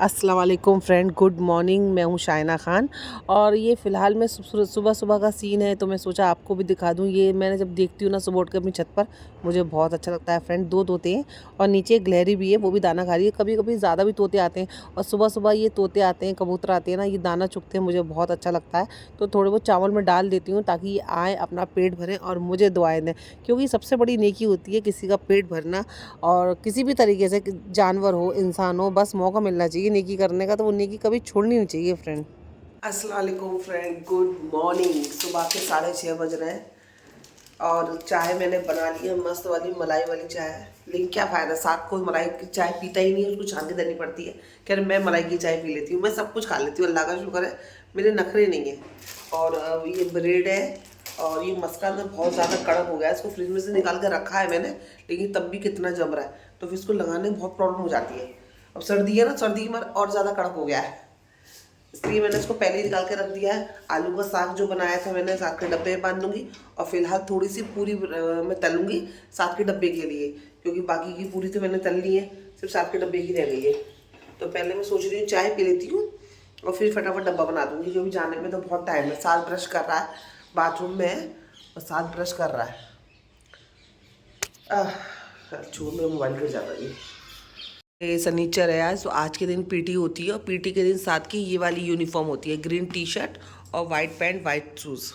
अस्सलाम वालेकुम friend, good morning. मैं हूँ शाइना खान और ये फ़िलहाल मैं सुबह सुबह का सीन है तो मैं सोचा आपको भी दिखा दूँ। ये मैंने जब देखती हूँ ना सुबह उठ के अपनी छत पर, मुझे बहुत अच्छा लगता है फ्रेंड। दो तोते हैं और नीचे एक गिलहरी भी है, वो भी दाना खा रही है। कभी कभी ज़्यादा भी तोते आते हैं और सुबह सुबह ये तोते आते हैं, कबूतर आते हैं ना, ये दाना चुगते हैं, मुझे बहुत अच्छा लगता है। तो थोड़े बहुत चावल में डाल देती हूँ ताकि ये आएँ, अपना पेट भरें और मुझे दुआएं दें, क्योंकि सबसे बड़ी नेकी होती है किसी का पेट भरना। और किसी भी तरीके से जानवर हो, इंसान हो, बस मौका मिलना चाहिए नेकी करने का, तो वो नेकी कभी छोड़नी नहीं चाहिए फ्रेंड। अस्सलाम वालेकुम फ्रेंड, गुड मॉर्निंग। सुबह के 6:30 बज रहे हैं और चाय मैंने बना ली है, मस्त वाली मलाई वाली चाय है। लेकिन क्या फ़ायदा, साथ कोई मलाई की चाय पीता ही नहीं है, उसको छान के देनी पड़ती है। खैर मैं मलाई की चाय पी लेती हूँ, मैं सब कुछ खा लेती हूँ, अल्लाह का शुक्र है, मेरे नखरे नहीं है। और ये ब्रेड है और ये मस्का तो बहुत ज़्यादा कड़क हो गया है, इसको फ्रिज में से निकाल कर रखा है मैंने, लेकिन तब भी कितना जम रहा है, तो फिर इसको लगाने में बहुत प्रॉब्लम हो जाती है। अब सर्दी है ना, सर्दी में और ज़्यादा कड़क हो गया है, इसलिए मैंने इसको पहले ही निकाल के रख दिया है। आलू का साग जो बनाया था मैंने, साग के डब्बे में बांध दूंगी और फिलहाल थोड़ी सी पूरी मैं तलूंगी साग के डब्बे के लिए, क्योंकि बाकी की पूरी तो मैंने तल ली है, सिर्फ साग के डब्बे की रह गई है। तो पहले मैं सोच रही हूँ चाय पी लेती हूँ और फिर फटाफट डब्बा बना दूंगी, क्योंकि जाने में तो बहुत टाइम है। साथ ब्रश कर रहा है, बाथरूम में है और साथ ब्रश कर रहा है। छोड़, मेरा मोबाइल गिर जाता है। ये सनीचर है आज, तो आज के दिन पीटी होती है और पीटी के दिन साथ की ये वाली यूनिफॉर्म होती है, ग्रीन टी शर्ट और वाइट पैंट, वाइट शूज़।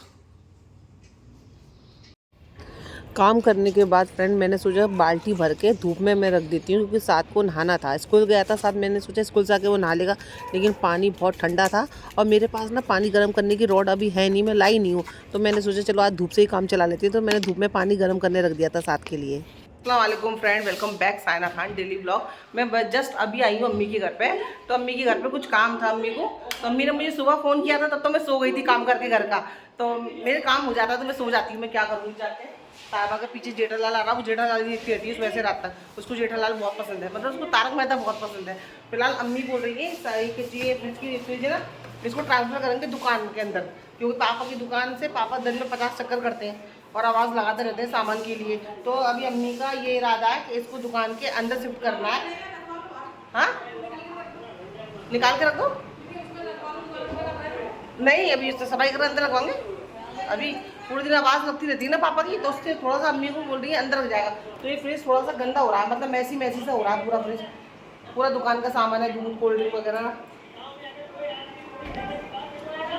काम करने के बाद फ्रेंड मैंने सोचा बाल्टी भर के धूप में मैं रख देती हूँ, क्योंकि साथ को नहाना था, स्कूल गया था साथ, मैंने सोचा स्कूल से आके वो नहा लेगा, लेकिन पानी बहुत ठंडा था और मेरे पास ना पानी गर्म करने की रॉड अभी है नहीं, मैं लाई नहीं हूँ। तो मैंने सोचा चलो आज धूप से ही काम चला लेती हूँ, तो मैंने धूप में पानी गर्म करने रख दिया था साथ के लिए। अस्सलाम friend, welcome back Saina Khan daily blog. मैं जस्ट अभी आई हूँ अम्मी के घर पे, तो अम्मी के घर पे कुछ काम था अम्मी को, तो अम्मी ने मुझे सुबह फ़ोन किया था, तब तो मैं सो गई थी काम करके घर का। तो मेरे काम हो जाता है तो मैं सो जाती हूँ, मैं क्या करूँगी जाके। साहिबा के पीछे जेठालाल आ रहा, वो जेठालाल देखती रहती है सुबह से रात तक, उसको जेठालाल बहुत पसंद है, मतलब उसको तारक मेहता बहुत पसंद है। फिलहाल अम्मी बोल रही है कि ये फ्रिज है ना, इसको ट्रांसफ़र करेंगे दुकान के अंदर, क्योंकि पापा की दुकान से पापा दिन में 50 चक्कर करते हैं और आवाज़ लगाते रहते हैं सामान के लिए। तो अभी अम्मी का ये इरादा है कि इसको दुकान के अंदर शिफ्ट करना है। हाँ, निकाल के रख दो। नहीं, अभी इससे सफाई कर अंदर लगवाएंगे। अभी पूरे दिन आवाज़ लगती रहती है ना पापा की, तो उससे थोड़ा सा अम्मी को बोल रही है अंदर लग जाएगा। तो ये फ्रिज थोड़ा सा गंदा हो रहा है, मतलब मैसी मैसी सा हो रहा है पूरा फ्रिज, पूरा दुकान का सामान है, दूध कोल्ड ड्रिंक वगैरह।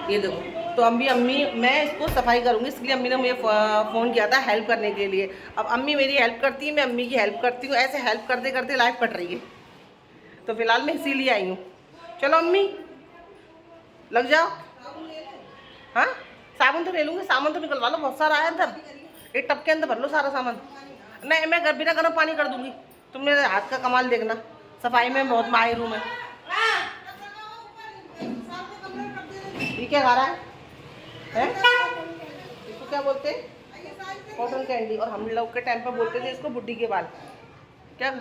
ये देखो, तो अम्मी अम्मी मैं इसको सफाई करूँगी, इसलिए अम्मी ने मुझे फ़ोन किया था हेल्प करने के लिए। अब अम्मी मेरी हेल्प करती है, मैं अम्मी की हेल्प करती हूँ, ऐसे हेल्प करते करते लाइफ कट रही है। तो फिलहाल मैं इसीलिए आई हूँ। चलो अम्मी लग जाओ। हाँ, साबुन तो ले लूँगी, सामान तो निकलवा लो, बहुत सारा है अंदर, एक टब के अंदर भर लो सारा सामान। नहीं, मैं बिना गर्म पानी कर दूँगी, तुम मेरे हाथ का कमाल देखना, सफाई में बहुत माहिर हूँ मैं। ये क्या खा रहा है? इसको क्या बोलते हैं? Cotton candy. और हम लोग के टाइम पर बोलते थे इसको बुड्ढी के बाल। क्या,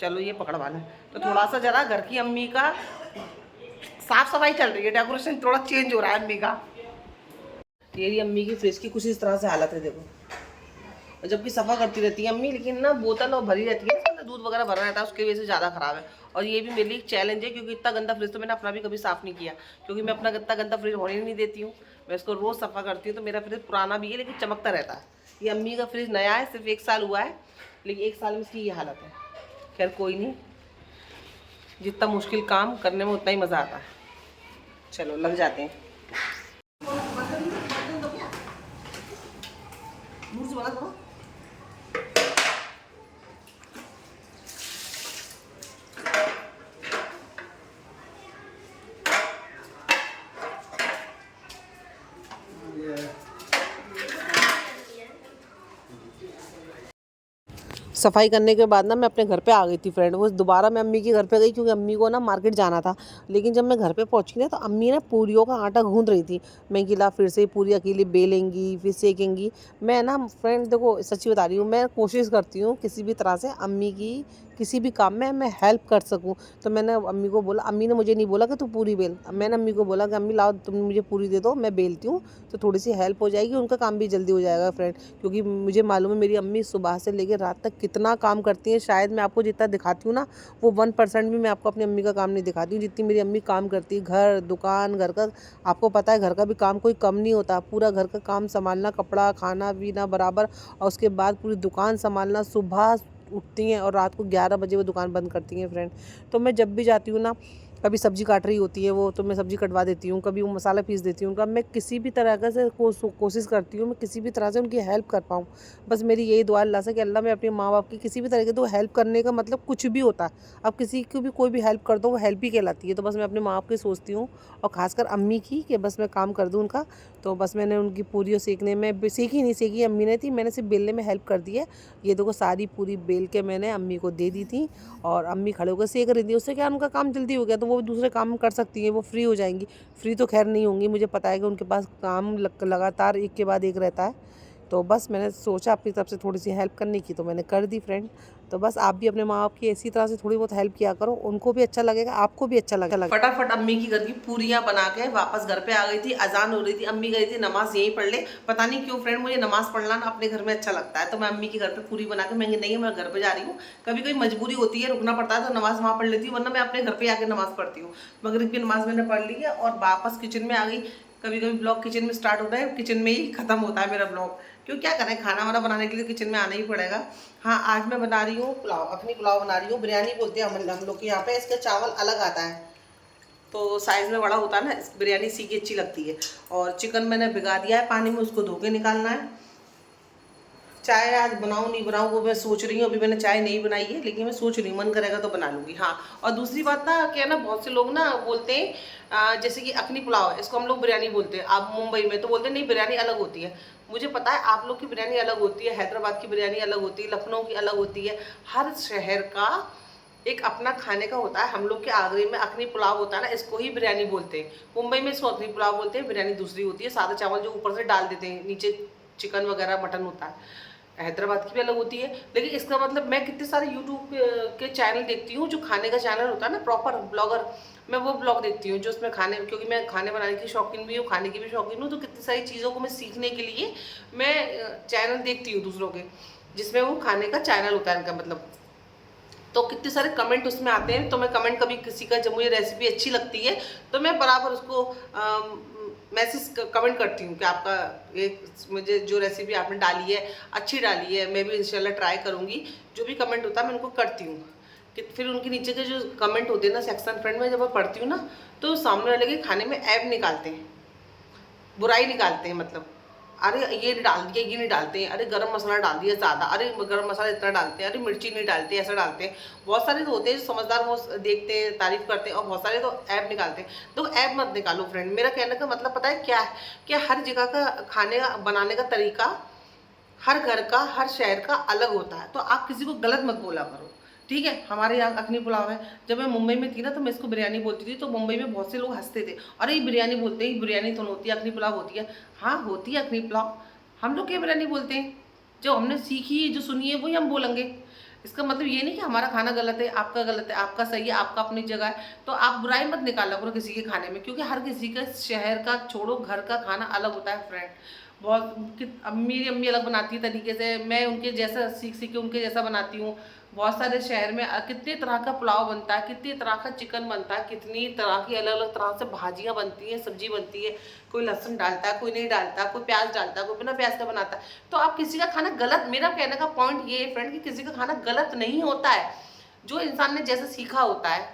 चलो ये पकड़वा लें। तो थोड़ा सा जरा घर की अम्मी का साफ सफाई चल रही है, डेकोरेशन थोड़ा चेंज हो रहा है अम्मी का। तेरी अम्मी की फ्रिज की कुछ इस तरह से हालत है, देखो। और जबकि सफ़ा करती रहती है अम्मी, लेकिन ना बोतल और भरी रहती है, इसमें दूध वगैरह भरा रहता है, उसकी वजह से ज़्यादा ख़राब है। और ये भी मेरे लिए एक चैलेंज है, क्योंकि इतना गंदा फ्रिज तो मैंने अपना भी कभी साफ़ नहीं किया, क्योंकि मैं अपना इतना गंदा फ्रिज होने नहीं देती हूँ। मैं इसको रोज़ सफ़ा करती हूँ, तो मेरा फ्रिज पुराना भी है लेकिन चमकता रहता है। ये अम्मी का फ्रिज नया है, सिर्फ 1 साल हुआ है, लेकिन 1 साल में इसकी ये हालत है। खैर कोई नहीं, जितना मुश्किल काम करने में उतना ही मज़ा आता है। चलो लग जाते हैं। सफाई करने के बाद ना मैं अपने घर पे आ गई थी फ्रेंड, वो दोबारा मैं अम्मी के घर पे गई, क्योंकि अम्मी को ना मार्केट जाना था। लेकिन जब मैं घर पे पहुंची ना, तो अम्मी ना पूरियों का आटा गूंद रही थी। मैं गिला फिर से पूरी अकेली बेलेंगी, फिर सेकेंगी। मैं ना फ्रेंड देखो, सच्ची बता रही हूँ, मैं कोशिश करती हूँ किसी भी तरह से अम्मी की किसी भी काम में मैं हेल्प कर सकूँ। तो मैंने अम्मी को बोला, अम्मी ने मुझे नहीं बोला कि तू पूरी बेल, मैंने अम्मी को बोला कि अम्मी लाओ तुम मुझे पूरी दे दो, मैं बेलती हूँ, तो थोड़ी सी हेल्प हो जाएगी, उनका काम भी जल्दी हो जाएगा फ्रेंड। क्योंकि मुझे मालूम है मेरी अम्मी सुबह से लेकर रात तक कितना काम करती हैं। शायद मैं आपको जितना दिखाती हूँ ना, वो 1% भी मैं आपको अपनी अम्मी का काम नहीं दिखाती हूँ जितनी मेरी अम्मी काम करती है। घर, दुकान, घर का, आपको पता है घर का भी काम कोई कम नहीं होता। पूरा घर का काम संभालना, कपड़ा, खाना पीना बराबर, और उसके बाद पूरी दुकान संभालना। सुबह उठती हैं और रात को 11 बजे वो दुकान बंद करती हैं फ्रेंड। तो मैं जब भी जाती हूँ ना, कभी सब्जी काट रही होती है वो, तो मैं सब्जी कटवा देती हूँ, कभी वो मसाला पीस देती हूँ उनका। मैं किसी भी तरह का से कोशिश करती हूँ मैं किसी भी तरह से उनकी हेल्प कर पाऊँ। बस मेरी यही दुआ अल्लाह से कि अल्लाह मैं अपने माँ बाप की किसी भी तरह के, तो हेल्प करने का मतलब कुछ भी होता है। अब किसी को भी कोई भी हेल्प कर दो वो हेल्प ही कहलाती है। तो बस मैं अपने माँ बाप की सोचती हूँ, और ख़ासकर अम्मी की, कि बस मैं काम कर दूँ उनका। तो बस मैंने उनकी पूरी सेकने में, सीखी नहीं सीखी अम्मी ने थी, मैंने सिर्फ बेलने में हेल्प कर दी है। ये देखो सारी पूरी बेल के मैंने अम्मी को दे दी थी, और अम्मी खड़े होकर सेक रही थी। उससे क्या उनका काम जल्दी हो गया, तो वो दूसरे काम कर सकती हैं, वो फ्री हो जाएंगी। फ्री तो खैर नहीं होंगी, मुझे पता है कि उनके पास काम लगातार एक के बाद एक रहता है। तो बस मैंने सोचा अपनी तरफ से थोड़ी सी हेल्प करने की, तो मैंने कर दी फ्रेंड। तो बस आप भी अपने माँ बाप की इसी तरह से थोड़ी बहुत हेल्प किया करो, उनको भी अच्छा लगेगा, आपको भी अच्छा लगेगा। फटाफट अम्मी की घर की पूरियाँ बना के वापस घर पे आ गई थी। अजान हो रही थी, अम्मी गई थी नमाज यहीं पढ़ ले। पता नहीं क्यों फ्रेंड, मुझे नमाज पढ़ना ना अपने घर में अच्छा लगता है। तो मैं अम्मी के घर पे पूरी बना के, मैं नहीं मैं घर पे जा रही हूँ, कभी कभी मजबूरी होती है, रुकना पड़ता है, तो नमाज वहाँ पढ़ लेती हूँ, वरना मैं अपने घर पे आके नमाज पढ़ती हूँ। मगरिब की नमाज मैंने पढ़ ली है और वापस किचन में आ गई। कभी कभी ब्लॉग किचन में स्टार्ट होता है, किचन में ही खत्म होता है मेरा ब्लॉग। क्यों, क्या करें, खाना वाना बनाने के लिए किचन में आना ही पड़ेगा। हाँ, आज मैं बना रही हूँ पुलाव, अखनी पुलाव बना रही हूँ। बिरयानी बोलते हैं हम लोग के यहाँ पे। इसका चावल अलग आता है, तो साइज़ में बड़ा होता है ना, बिरयानी सी की अच्छी लगती है। और चिकन मैंने भिगा दिया है पानी में, उसको धो के निकालना है। चाय आज बनाऊँ नहीं बनाऊँ वो मैं सोच रही हूँ। अभी मैंने चाय नहीं बनाई है, लेकिन मैं सोच रही हूँ मन करेगा तो बना लूँगी। हाँ, और दूसरी बात ना, क्या ना, बहुत से लोग ना बोलते हैं जैसे कि अखनी पुलाव है, इसको हम लोग बिरयानी बोलते हैं। आप मुंबई में तो बोलते हैं नहीं बिरयानी अलग होती है। मुझे पता है आप लोग की बिरयानी अलग होती है, हैदराबाद की बिरयानी अलग होती है, लखनऊ की अलग होती है। हर शहर का एक अपना खाने का होता है। हम लोग के आगरे में अखनी पुलाव होता है ना, इसको ही बिरयानी बोलते हैं। मुंबई में इसको अखनी पुलाव बोलते हैं, बिरयानी दूसरी होती है। सादा चावल जो ऊपर से डाल देते हैं, नीचे चिकन वगैरह मटन होता है। हैदराबाद की भी अलग होती है। लेकिन इसका मतलब, मैं कितने सारे यूट्यूब के चैनल देखती हूँ, जो खाने का चैनल होता है ना, प्रॉपर ब्लॉगर, मैं वो ब्लॉग देखती हूँ जो उसमें खाने, क्योंकि मैं खाने बनाने की शौकीन भी हूँ, खाने की भी शौकीन हूँ। तो कितनी सारी चीज़ों को मैं सीखने के लिए मैं चैनल देखती हूँ दूसरों के, जिसमें वो खाने का चैनल होता है इनका मतलब। तो कितने सारे कमेंट उसमें आते हैं, तो मैं कमेंट कभी किसी का, जब मुझे रेसिपी अच्छी लगती है तो मैं बराबर उसको मैसेज कमेंट करती हूँ कि आपका एक, मुझे जो रेसिपी आपने डाली है अच्छी डाली है, मैं भी इंशाल्लाह ट्राई करूँगी। जो भी कमेंट होता है मैं उनको करती हूँ। कि फिर उनके नीचे के जो कमेंट होते हैं ना सेक्शन फ्रेंड में, जब मैं पढ़ती हूँ ना, तो सामने वाले के खाने में ऐब निकालते हैं, बुराई निकालते हैं। मतलब अरे ये नहीं डाल दिया, ये नहीं डालते हैं, अरे गरम मसाला डाल दिया ज़्यादा, अरे गरम मसाला इतना डालते हैं, अरे मिर्ची नहीं डालते, ऐसा डालते हैं। बहुत सारे तो होते हैं जो समझदार, वो देखते हैं, तारीफ करते हैं, और बहुत सारे तो ऐप निकालते हैं। तो ऐप मत निकालो फ्रेंड। मेरा कहने का मतलब पता है क्या है, कि हर जगह का खाने का बनाने का तरीका, हर घर का, हर शहर का अलग होता है। तो आप किसी को गलत मत बोला करो, ठीक है। हमारे यहाँ अखनी पुलाव है। जब मैं मुंबई में थी ना, तो मैं इसको बिरयानी बोलती थी, तो मुंबई में बहुत से लोग हंसते थे, अरे ये बिरयानी बोलते हैं, बिरयानी तो होती है, अखनी पुलाव होती है। हाँ होती है अखनी पुलाव, हम लोग क्या बिरयानी बोलते हैं, जो हमने सीखी है, जो सुनी है, वही हम बोलेंगे। इसका मतलब ये नहीं कि हमारा खाना गलत है, आपका गलत है, आपका सही है, आपका अपनी जगह है। तो आप बुराई मत निकाला करो किसी के खाने में, क्योंकि हर किसी का, शहर का छोड़ो, घर का खाना अलग होता है फ्रेंड। बहुत, अब मेरी अम्मी अलग बनाती है तरीके से, मैं उनके जैसा सीख सीख के उनके जैसा बनाती हूँ। बहुत सारे शहर में कितने तरह का पुलाव बनता है, कितनी तरह का चिकन बनता है, कितनी तरह की अलग अलग तरह से भाजियाँ बनती हैं, सब्जी बनती है। कोई लहसुन डालता है, कोई नहीं डालता, कोई प्याज डालता है, कोई बिना प्याज का बनाता है। तो आप किसी का खाना गलत, मेरा कहने का पॉइंट ये है फ्रेंड, कि किसी का खाना गलत नहीं होता है। जो इंसान ने जैसा सीखा होता है,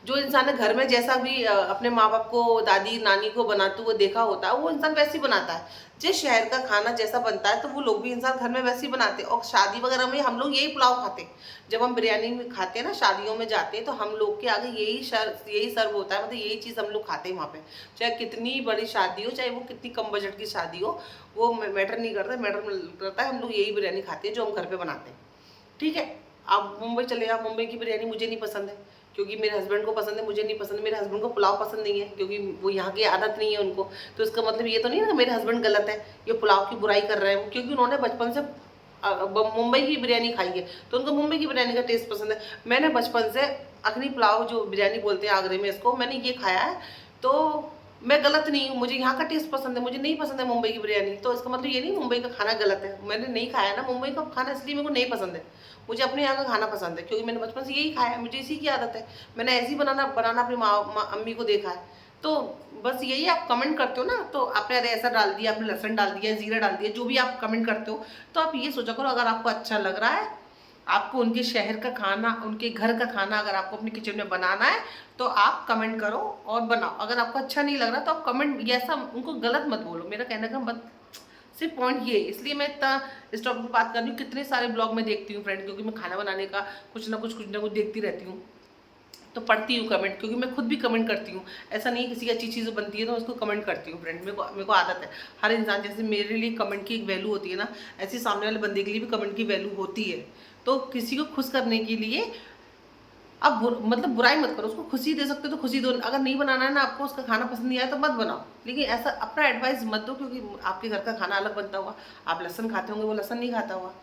जो इंसान ने घर में जैसा भी अपने माँ बाप को, दादी नानी को बनाते हुए देखा होता है, वो इंसान वैसे ही बनाता है। जिस शहर का खाना जैसा बनता है, तो वो लोग भी इंसान घर में वैसे ही बनाते हैं। और शादी वगैरह में हम लोग यही पुलाव खाते हैं। जब हम बिरयानी में खाते हैं ना, शादियों में जाते हैं, तो हम लोग के आगे यही सर्व होता है, मतलब यही चीज़ हम लोग खाते हैं वहाँ पे। चाहे कितनी बड़ी शादी हो, चाहे वो कितनी कम बजट की शादी हो, वो मैटर नहीं करता। मैटर करता है हम लोग यही बिरयानी खाते हैं जो हम घर पर बनाते हैं, ठीक है। आप मुंबई चले जाओ, मुंबई की बिरयानी मुझे नहीं पसंद है, क्योंकि मेरे हस्बैंड को पसंद है, मुझे नहीं पसंद। मेरे हस्बैंड को पुलाव पसंद नहीं है, क्योंकि वो यहाँ की आदत नहीं है उनको। तो इसका मतलब ये तो नहीं ना मेरे हस्बैंड गलत है, ये पुलाव की बुराई कर रहे हैं, क्योंकि उन्होंने बचपन से मुंबई की बिरयानी खाई है तो उनको मुंबई की बिरयानी का टेस्ट पसंद है। मैंने बचपन से अखनी पुलाव जो बिरयानी बोलते हैं आगरे में, इसको मैंने ये खाया है, तो मैं गलत नहीं हूँ, मुझे यहाँ का टेस्ट पसंद है, मुझे नहीं पसंद है मुंबई की बिरयानी। तो इसका मतलब ये नहीं मुंबई का खाना गलत है, मैंने नहीं खाया ना मुंबई का खाना इसलिए मेरे को नहीं पसंद है। मुझे अपने यहाँ का खाना पसंद है क्योंकि मैंने बचपन से यही खाया है, मुझे इसी की आदत है। मैंने ऐसे ही बनाना अपनी अम्मी को देखा है। तो बस यही आप कमेंट करते हो ना, तो आपने अरे ऐसा डाल दिया, आपने लहसुन डाल दिया, जीरा डाल दिया, जो भी आप कमेंट करते हो, तो आप ये सोचा करो अगर आपको अच्छा लग रहा है, आपको उनके शहर का खाना, उनके घर का खाना अगर आपको अपने किचन में बनाना है तो आप कमेंट करो और बनाओ। अगर आपको अच्छा नहीं लग रहा तो आप कमेंट, ये ऐसा उनको गलत मत बोलो। मेरा कहने का मत सिर्फ पॉइंट ये है, इसलिए मैं इतना इस टॉपिक पर बात कर रही हूँ। कितने सारे ब्लॉग में देखती हूँ फ्रेंड, क्योंकि मैं खाना बनाने का कुछ ना कुछ देखती रहती हूँ, तो पढ़ती हूँ कमेंट, क्योंकि मैं खुद भी कमेंट करती हूँ। ऐसा नहीं किसी की अच्छी चीज़ बनती है तो उसको कमेंट करती हूँ फ्रेंड, मेरे को आदत है। हर इंसान, जैसे मेरे लिए कमेंट की एक वैल्यू होती है ना, ऐसे सामने वाले बंदे के लिए भी कमेंट की वैल्यू होती है। तो किसी को खुश करने के लिए आप मतलब बुराई मत करो, उसको खुशी दे सकते हो तो खुशी दो। अगर नहीं बनाना है ना आपको, उसका खाना पसंद नहीं आया तो मत बनाओ, लेकिन ऐसा अपना एडवाइस मत दो, क्योंकि आपके घर का खाना अलग बनता होगा। आप लहसुन खाते होंगे, वो लहसुन नहीं खाता होगा,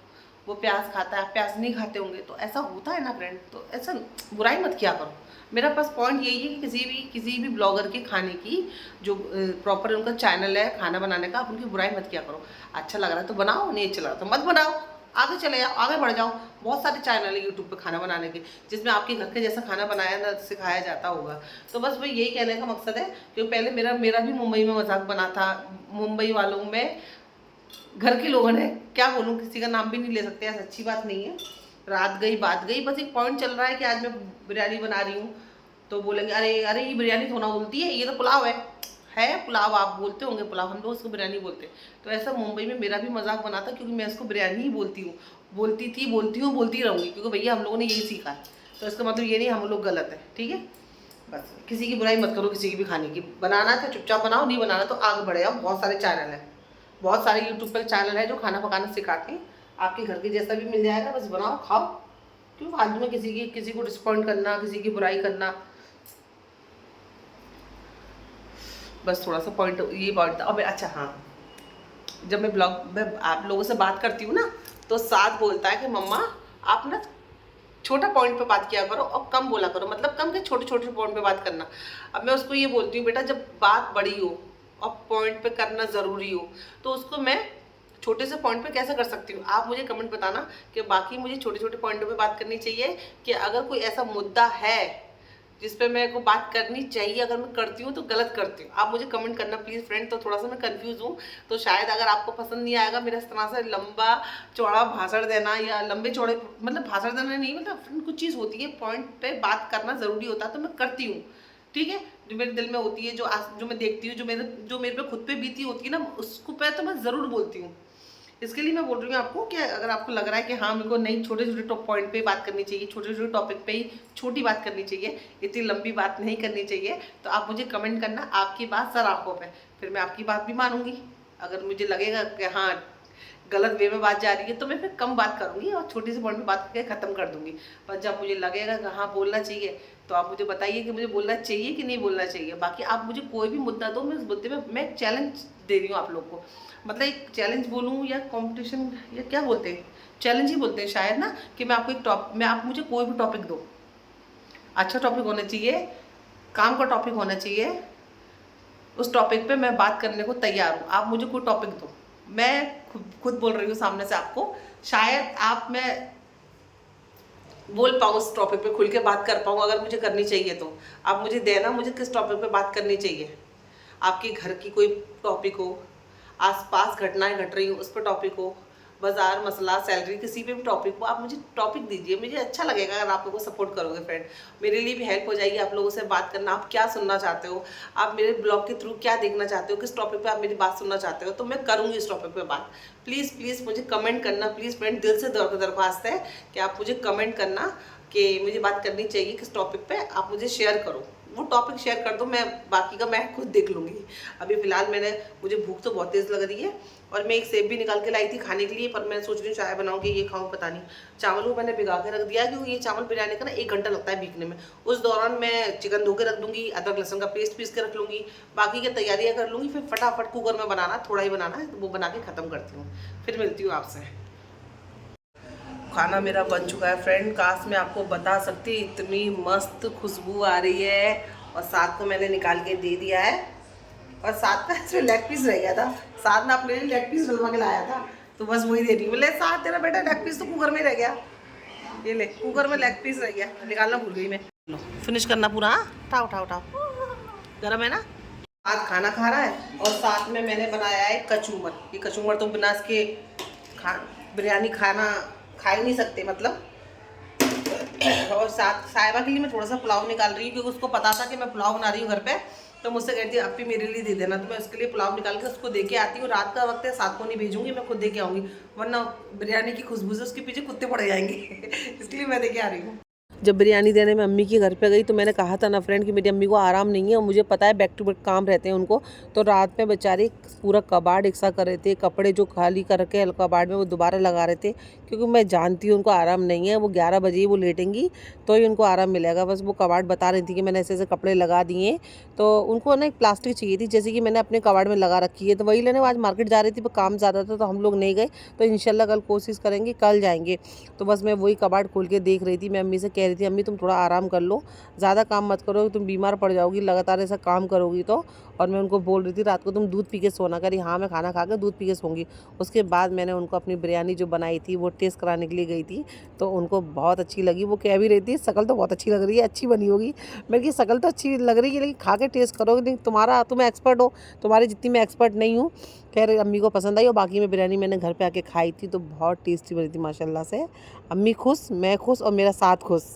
वो प्याज खाता है, आप प्याज नहीं खाते होंगे, तो ऐसा होता है ना फ्रेंड। तो ऐसा बुराई मत किया करो। मेरा पास पॉइंट यही है कि किसी भी ब्लॉगर के खाने की जो प्रॉपर उनका चैनल है खाना बनाने का, आप उनकी बुराई मत किया करो। अच्छा लग रहा है तो बनाओ, नहीं अच्छा लग रहा तो मत बनाओ, आगे चले जाओ, आगे बढ़ जाओ। बहुत सारे चैनल है यूट्यूब पे खाना बनाने के, जिसमें आपके घर के जैसा खाना बनाया ना सिखाया जाता होगा। तो बस वही यही कहने का मकसद है, क्योंकि पहले मेरा भी मुंबई में मजाक बना था। मुंबई वालों में घर के लोगों ने, क्या बोलूँ, किसी का नाम भी नहीं ले सकते, ऐसा अच्छी बात नहीं है। रात गई बात गई, बस एक पॉइंट चल रहा है कि आज मैं बिरयानी बना रही हूँ तो बोलेंगे अरे अरे ये बिरयानी थोड़ा बोलती है, ये तो पुलाव है पुलाव, आप बोलते होंगे पुलाव, हम लोग उसको बिरयानी बोलते हैं। तो ऐसा मुंबई में मेरा भी मजाक बना था, क्योंकि मैं इसको बिरयानी ही बोलती हूँ, बोलती हूँ, बोलती रहूँगी, क्योंकि भैया हम लोगों ने यही सीखा है। तो इसका मतलब ये नहीं हम लोग गलत है, ठीक है। बस किसी की बुराई मत करो, किसी की भी खाने की। बनाना है तो चुपचाप बनाओ, नहीं बनाना तो आगे बढ़े आओ। बहुत सारे चैनल हैं, बहुत सारे यूट्यूब पर चैनल है जो खाना पकाना सिखाते हैं, आपके घर के जैसा भी मिल जाएगा, बस बनाओ खाओ। क्यों फालतू में किसी को डिसअपॉइंट करना, किसी की बुराई करना। बस थोड़ा सा पॉइंट, ये पॉइंट था। अब अच्छा हाँ, जब मैं ब्लॉग में आप लोगों से बात करती हूँ ना, तो साथ बोलता है कि मम्मा आप ना छोटा पॉइंट पे बात किया करो और कम बोला करो, मतलब कम के छोटे छोटे पॉइंट पे बात करना। अब मैं उसको ये बोलती हूँ बेटा, जब बात बड़ी हो और पॉइंट पे करना ज़रूरी हो, तो उसको मैं छोटे से पॉइंट पे कैसे कर सकती हूँ। आप मुझे कमेंट बताना कि बाकी मुझे छोटे छोटे पॉइंटों पे बात करनी चाहिए, कि अगर कोई ऐसा मुद्दा है जिस पे मेरे को बात करनी चाहिए, अगर मैं करती हूँ तो गलत करती हूँ। आप मुझे कमेंट करना प्लीज़ फ्रेंड। तो थोड़ा सा मैं कंफ्यूज हूँ, तो शायद अगर आपको पसंद नहीं आएगा मेरा इस तरह से लंबा चौड़ा भाषण देना, या लंबे चौड़े मतलब भाषण देना नहीं, मतलब फ्रेंड कुछ चीज़ होती है पॉइंट पे बात करना ज़रूरी होता है, तो मैं करती हूँ, ठीक है। जो मेरे दिल में होती है, जो मैं देखती हूँ, जो मेरे पे खुद पे बीती होती है ना, उसको पे तो मैं ज़रूर बोलती हूँ। इसके लिए मैं बोल रही हूँ आपको कि अगर आपको लग रहा है कि हाँ मेरे को नहीं, छोटे छोटे टॉप पॉइंट पे बात करनी चाहिए, छोटे छोटे टॉपिक पे ही छोटी बात करनी चाहिए, इतनी लंबी बात नहीं करनी चाहिए, तो आप मुझे कमेंट करना आपकी बात सराखों पे, फिर मैं आपकी बात भी मानूंगी। अगर मुझे लगेगा कि हाँ गलत वे में बात जा रही है, तो मैं फिर कम बात करूंगी और छोटी सी पॉइंट पे बात करके ख़त्म कर दूंगी। पर जब मुझे लगेगा कि हाँ बोलना चाहिए, तो आप मुझे बताइए कि मुझे बोलना चाहिए कि नहीं बोलना चाहिए। बाकी आप मुझे कोई भी मुद्दा दो, मैं उस मुद्दे में मैं चैलेंज दे रही हूँ आप लोग को, मतलब एक चैलेंज बोलूँ या कंपटीशन, या क्या बोलते हैं, चैलेंज ही बोलते हैं शायद ना, कि मैं आपको आप मुझे कोई भी टॉपिक दो, अच्छा टॉपिक होना चाहिए, काम का टॉपिक होना चाहिए, उस टॉपिक पे मैं बात करने को तैयार हूँ। आप मुझे कोई टॉपिक दो, मैं खुद बोल रही हूँ सामने से आपको, शायद आप मैं बोल पाऊँ, उस टॉपिक पे खुल के बात कर पाऊँ, अगर मुझे करनी चाहिए तो। आप मुझे देना, मुझे किस टॉपिक पे बात करनी चाहिए। आपके घर की कोई टॉपिक हो, आसपास घटनाएं घट रही हो उस पर टॉपिक हो, बाजार मसला सैलरी, किसी पे भी टॉपिक हो, आप मुझे टॉपिक दीजिए। मुझे अच्छा लगेगा अगर आप लोगों को सपोर्ट करोगे फ्रेंड, मेरे लिए भी हेल्प हो जाएगी आप लोगों से बात करना। आप क्या सुनना चाहते हो, आप मेरे ब्लॉग के थ्रू क्या देखना चाहते हो, किस टॉपिक पे आप मेरी बात सुनना चाहते हो, तो मैं करूँगी इस टॉपिक पे बात। प्लीज़ प्लीज़ मुझे कमेंट करना, प्लीज़ फ्रेंड, दिल से दरख्वास्त है कि आप मुझे कमेंट करना कि मुझे बात करनी चाहिए किस टॉपिक पे, आप मुझे शेयर करो, वो टॉपिक शेयर कर दो, मैं बाकी का मैं खुद देख लूँगी। अभी फ़िलहाल मुझे भूख तो बहुत तेज़ लग रही है, और मैं एक सेब भी निकाल के लाई थी खाने के लिए, पर मैं सोच रही हूँ चाय बनाऊँगी, ये खाऊँ पता नहीं। चावल को मैंने भिगा के रख दिया, क्योंकि ये चावल बिरयानी का ना 1 घंटा लगता है भीगने में। उस दौरान मैं चिकन धो के रख दूँगी, अदरक लहसुन का पेस्ट पीस के रख लूँगी, बाकी की तैयारियाँ कर लूँगी, फिर फटाफट कुकर में बनाना, थोड़ा ही बनाना है, तो वो बना के ख़त्म करती हूँ। फिर मिलती हूँ आपसे। खाना मेरा बन चुका है फ्रेंड। काश मैं आपको बता सकती, इतनी मस्त खुशबू आ रही है। और साथ को मैंने निकाल के दे दिया है। और साथ में इसमें लेग पीस रह गया था, साथ ने अपने लिए लेग पीस बनवा के लाया था, तो बस वही दे दी। बोले साथ तेरा बेटा लेग पीस तो कुकर में रह गया, ये ले कुकर में लेग पीस रह गया, निकालना भूल गई मैं। लो फिनिश करना पूरा। हाँ उठाओ उठाओ उठाओ, गर्म है ना। आज खाना खा रहा है और साथ में मैंने बनाया है कचूमर। ये कचूमर तो बिना इसके बिरयानी खाना खा ही नहीं सकते मतलब। और साथ साहिबा के लिए मैं थोड़ा सा पुलाव निकाल रही हूँ, क्योंकि उसको पता था कि मैं पुलाव बना रही हूँ घर पे, तो मुझसे कहती है अब भी मेरे लिए दे देना, तो मैं उसके लिए पुलाव निकाल के उसको दे के आती हूँ। रात का वक्त है, साथ को नहीं भेजूंगी, मैं खुद दे के आऊँगी, वरना बिरयानी की खुशबू से उसके पीछे कुत्ते पड़ जाएंगे। इसलिए मैं दे के आ रही हूँ। जब बिरयानी देने में अम्मी के घर पे गई तो मैंने कहा था ना फ्रेंड कि मेरी अम्मी को आराम नहीं है, और मुझे पता है बैक टू बैक काम रहते हैं उनको। तो रात में बेचारे पूरा कबाड़ एकसा कर रहे थे, कपड़े जो खाली करके कबाड़ में वो दोबारा लगा रहे थे, क्योंकि मैं जानती हूँ उनको आराम नहीं है। वो 11 बजे ही वो लेटेंगी तो ही उनको आराम मिलेगा। बस वो कबाड़ बता रही थी कि मैंने ऐसे ऐसे कपड़े लगा दिए, तो उनको ना एक प्लास्टिक चाहिए थी, जैसे कि मैंने अपने कबाड़ में लगा रखी है, तो वही लेने वो आज मार्केट जा रही थी, पर काम ज़्यादा था तो हम लोग नहीं गए। तो इंशाल्लाह कल कोशिश करेंगे, कल जाएंगे। तो बस मैं वही कबाड़ खोल के देख रही थी। मैं अम्मी से कह रही थी अम्मी तुम थोड़ा आराम कर लो, ज़्यादा काम मत करो, तुम बीमार पड़ जाओगी लगातार ऐसा काम करोगी तो। और मैं उनको बोल रही थी रात को तुम दूध पी के सोना। करी हाँ मैं खाना खा के दूध पी के सोऊंगी। उसके बाद मैंने उनको अपनी बिरयानी जो बनाई थी वो टेस्ट कराने के लिए गई थी, तो उनको बहुत अच्छी लगी। वो कह भी रही थी शक्ल तो बहुत अच्छी लग रही है, अच्छी बनी होगी। मैं कि शक्ल तो अच्छी लग रही है लेकिन खा के टेस्ट करोगे नहीं, तुम एक्सपर्ट हो, तुम्हारी जितनी मैं एक्सपर्ट नहीं हूँ। खैर अम्मी को पसंद आई, और बाकी में बिरयानी मैंने घर पे आके खाई थी तो बहुत टेस्टी बनी थी माशाल्लाह से। अम्मी खुश, मैं खुश और मेरा साथ खुश।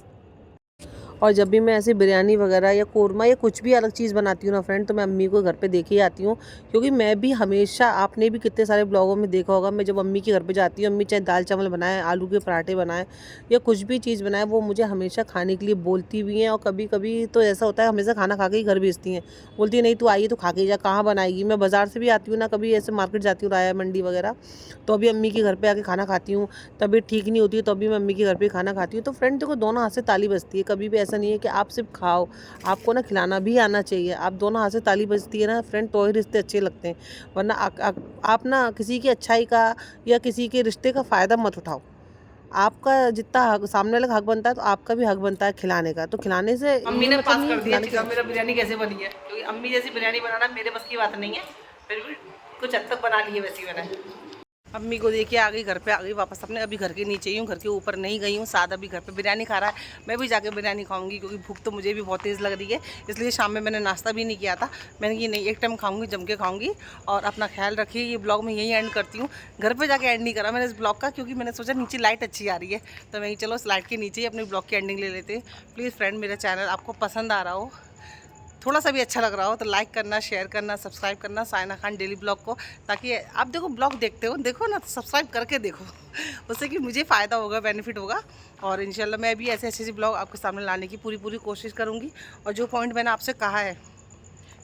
और जब भी मैं ऐसी बिरयानी वगैरह या कोरमा या कुछ भी अलग चीज़ बनाती हूँ ना फ्रेंड, तो मैं अम्मी को घर पे देखे ही आती हूँ। क्योंकि मैं भी हमेशा, आपने भी कितने सारे ब्लॉगों में देखा होगा, मैं जब अम्मी के घर पे जाती हूँ, अम्मी चाहे दाल चावल बनाए, आलू के पराठे बनाए या कुछ भी चीज़ बनाए, वो मुझे हमेशा खाने के लिए बोलती भी हैं। और कभी कभी तो ऐसा होता है हमेशा खाना खा के ही घर भेजती हैं, बोलती है नहीं तू आइए तो खा के जा, कहाँ बनाएगी। मैं बाज़ार से भी आती हूँ ना, कभी ऐसे मार्केट जाती हूँ राया मंडी वगैरह, तो अभी अम्मी के घर पर आके खाना खाती हूँ। तबीयत ठीक नहीं होती है तो अभी मैं अम्मी के घर पर खाना खाती हूँ। तो फ्रेंड देखो दोनों हाथ से ताली बजती है, कभी भी ऐसा नहीं है कि आप सिर्फ खाओ, आपको ना खिलाना भी आना चाहिए। आप दोनों हाथ से ताली बजती है ना फ्रेंड, तो ही रिश्ते अच्छे लगते हैं। वरना आप ना किसी की अच्छाई का या किसी के रिश्ते का फ़ायदा मत उठाओ। आपका जितना हक सामने वाले का हक बनता है, तो आपका भी हक बनता है खिलाने का। तो खिलाने से अम्मी ने पास कर दिया चिकन मेरा बिरयानी कैसे बनी है, क्योंकि अम्मी जैसी बिरयानी बनाना मेरे बस की बात नहीं है, फिर भी कुछ हद तक बना ली है वैसी मैंने। अम्मी को देखिए आ गई, घर पे आ गई वापस अपने। अभी घर के नीचे ही हूँ, घर के ऊपर नहीं गई हूँ। साथ अभी घर पे बिरयानी खा रहा है, मैं भी जाके बिरयानी खाऊंगी, क्योंकि भूख तो मुझे भी बहुत तेज़ लग रही है। इसलिए शाम में मैंने नाश्ता भी नहीं किया था। मैंने कि नहीं एक टाइम खाऊंगी, जम के खाऊंगी। और अपना ख्याल रखिए। ये ब्लॉग मैं यहीं एंड करती हूँ, घर पर जाके एंड नहीं करा मैंने इस ब्लॉग का, क्योंकि मैंने सोचा नीचे लाइट अच्छी आ रही है, तो मैं चलो इस लाइट के नीचे ही अपने ब्लॉग की एंडिंग ले लेते हैं। प्लीज़ फ्रेंड मेरा चैनल आपको पसंद आ रहा हो, थोड़ा सा भी अच्छा लग रहा हो, तो लाइक करना, शेयर करना, सब्सक्राइब करना साइना खान डेली ब्लॉग को, ताकि आप देखो ब्लॉग देखते हो, देखो ना, तो सब्सक्राइब करके देखो, उससे कि मुझे फ़ायदा होगा, बेनिफिट होगा। और इंशाल्लाह मैं भी ऐसे अच्छे ब्लॉग आपके सामने लाने की पूरी कोशिश करूँगी। और जो पॉइंट मैंने आपसे कहा है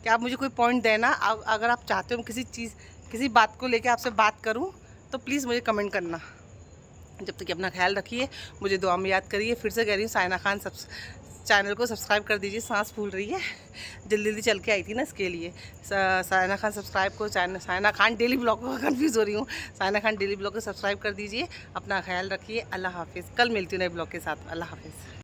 कि आप मुझे कोई पॉइंट देना, अगर आप चाहते हो किसी बात को लेकर आपसे बात करूँ, तो प्लीज़ मुझे कमेंट करना। जब तक अपना ख्याल रखिए, मुझे दुआ में याद करिए। फिर से कह रही हूँ साइना खान चैनल को सब्सक्राइब कर दीजिए। सांस फूल रही है, जल्दी चल के आई थी ना, इसके लिए साइना खान सब्सक्राइब को, साइना खान डेली ब्लॉग को कंफ्यूज हो रही हूँ, साइना खान डेली ब्लॉग को सब्सक्राइब कर दीजिए। अपना ख्याल रखिए। अल्लाह हाफिज़। कल मिलती हूँ नए ब्लॉग के साथ। अल्लाह हाफिज़।